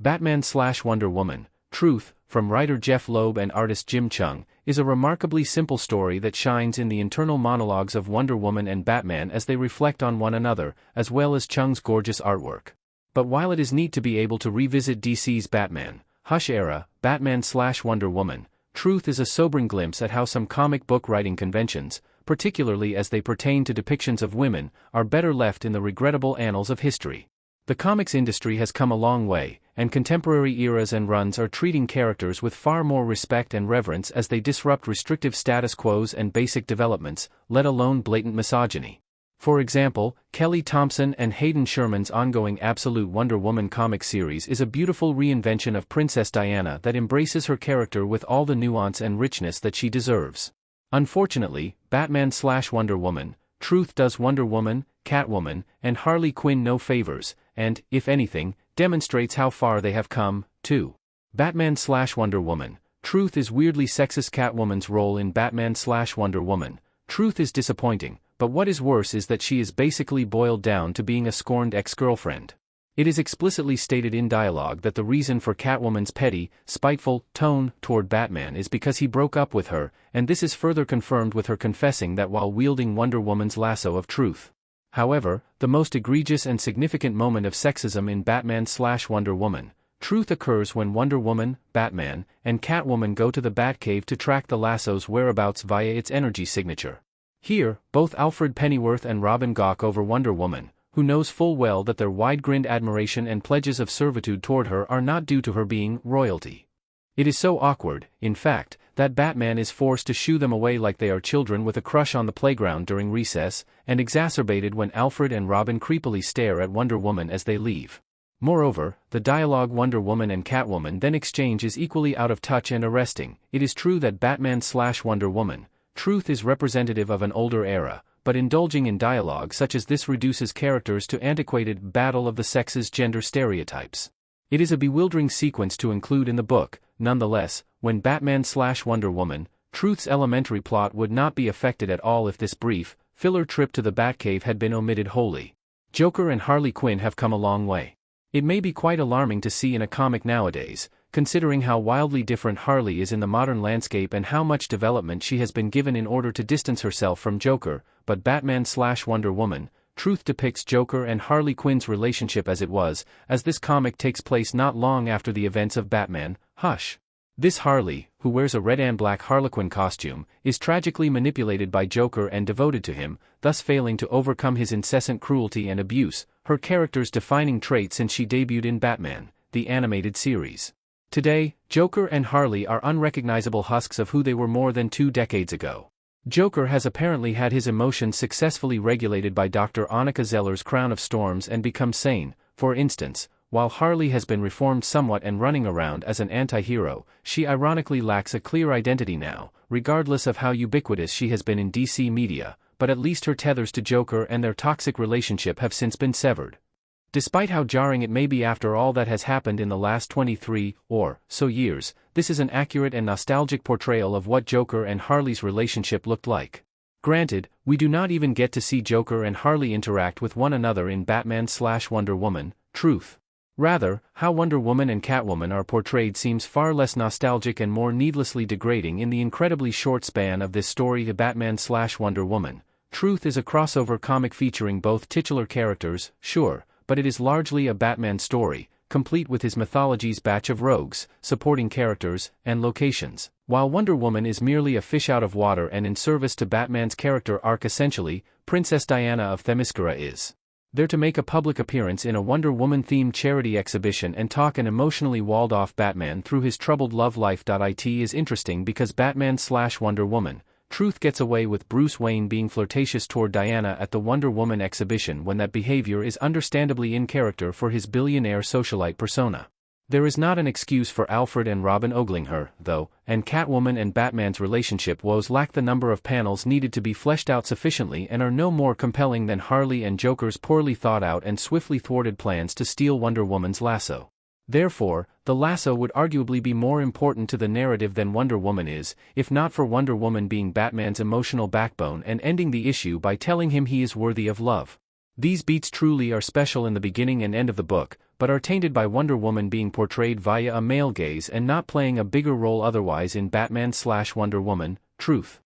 Batman/Wonder Woman, Truth, from writer Jeff Loeb and artist Jim Cheung, is a remarkably simple story that shines in the internal monologues of Wonder Woman and Batman as they reflect on one another, as well as Cheung's gorgeous artwork. But while it is neat to be able to revisit DC's Batman, Hush era, Batman/Wonder Woman, Truth is a sobering glimpse at how some comic book writing conventions, particularly as they pertain to depictions of women, are better left in the regrettable annals of history. The comics industry has come a long way, and contemporary eras and runs are treating characters with far more respect and reverence as they disrupt restrictive status quos and basic developments, let alone blatant misogyny. For example, Kelly Thompson and Hayden Sherman's ongoing Absolute Wonder Woman comic series is a beautiful reinvention of Princess Diana that embraces her character with all the nuance and richness that she deserves. Unfortunately, Batman/Wonder Woman, Truth does Wonder Woman, Catwoman, and Harley Quinn no favors, and, if anything, demonstrates how far they have come, too. Batman/Wonder Woman, Truth is weirdly sexist. Catwoman's role in Batman/Wonder Woman, Truth is disappointing, but what is worse is that she is basically boiled down to being a scorned ex-girlfriend. It is explicitly stated in dialogue that the reason for Catwoman's petty, spiteful tone toward Batman is because he broke up with her, and this is further confirmed with her confessing that while wielding Wonder Woman's lasso of truth. However, the most egregious and significant moment of sexism in Batman/Wonder Woman, Truth occurs when Wonder Woman, Batman, and Catwoman go to the Batcave to track the lasso's whereabouts via its energy signature. Here, both Alfred Pennyworth and Robin gawk over Wonder Woman, who knows full well that their wide-grinned admiration and pledges of servitude toward her are not due to her being royalty. It is so awkward, in fact, that Batman is forced to shoo them away like they are children with a crush on the playground during recess, and exacerbated when Alfred and Robin creepily stare at Wonder Woman as they leave. Moreover, the dialogue Wonder Woman and Catwoman then exchange is equally out of touch and arresting. It is true that Batman/Wonder Woman, Truth is representative of an older era, but indulging in dialogue such as this reduces characters to antiquated battle of the sexes gender stereotypes. It is a bewildering sequence to include in the book, nonetheless, when Batman/Wonder Woman, Truth's elementary plot would not be affected at all if this brief, filler trip to the Batcave had been omitted wholly. Joker and Harley Quinn have come a long way. It may be quite alarming to see in a comic nowadays, considering how wildly different Harley is in the modern landscape and how much development she has been given in order to distance herself from Joker, but Batman/Wonder Woman, Truth depicts Joker and Harley Quinn's relationship as it was, as this comic takes place not long after the events of Batman, Hush. This Harley, who wears a red and black Harlequin costume, is tragically manipulated by Joker and devoted to him, thus failing to overcome his incessant cruelty and abuse, her character's defining trait since she debuted in Batman, the animated series. Today, Joker and Harley are unrecognizable husks of who they were more than 2 decades ago. Joker has apparently had his emotions successfully regulated by Dr. Annika Zeller's Crown of Storms and become sane. For instance, while Harley has been reformed somewhat and running around as an anti-hero, she ironically lacks a clear identity now, regardless of how ubiquitous she has been in DC media, but at least her tethers to Joker and their toxic relationship have since been severed. Despite how jarring it may be after all that has happened in the last 23 or so years, this is an accurate and nostalgic portrayal of what Joker and Harley's relationship looked like. Granted, we do not even get to see Joker and Harley interact with one another in Batman/Wonder Woman, Truth. Rather, how Wonder Woman and Catwoman are portrayed seems far less nostalgic and more needlessly degrading in the incredibly short span of this story. The Batman/Wonder Woman, Truth is a crossover comic featuring both titular characters, sure, but it is largely a Batman story, complete with his mythology's batch of rogues, supporting characters, and locations. While Wonder Woman is merely a fish out of water and in service to Batman's character arc. Essentially, Princess Diana of Themyscira is there to make a public appearance in a Wonder Woman-themed charity exhibition and talk an emotionally walled-off Batman through his troubled love life. It is interesting because Batman/Wonder Woman, Truth gets away with Bruce Wayne being flirtatious toward Diana at the Wonder Woman exhibition when that behavior is understandably in character for his billionaire socialite persona. There is not an excuse for Alfred and Robin ogling her, though, and Catwoman and Batman's relationship woes lack the number of panels needed to be fleshed out sufficiently and are no more compelling than Harley and Joker's poorly thought out and swiftly thwarted plans to steal Wonder Woman's lasso. Therefore, the lasso would arguably be more important to the narrative than Wonder Woman is, if not for Wonder Woman being Batman's emotional backbone and ending the issue by telling him he is worthy of love. These beats truly are special in the beginning and end of the book, but are tainted by Wonder Woman being portrayed via a male gaze and not playing a bigger role otherwise in Batman/Wonder Woman, Truth.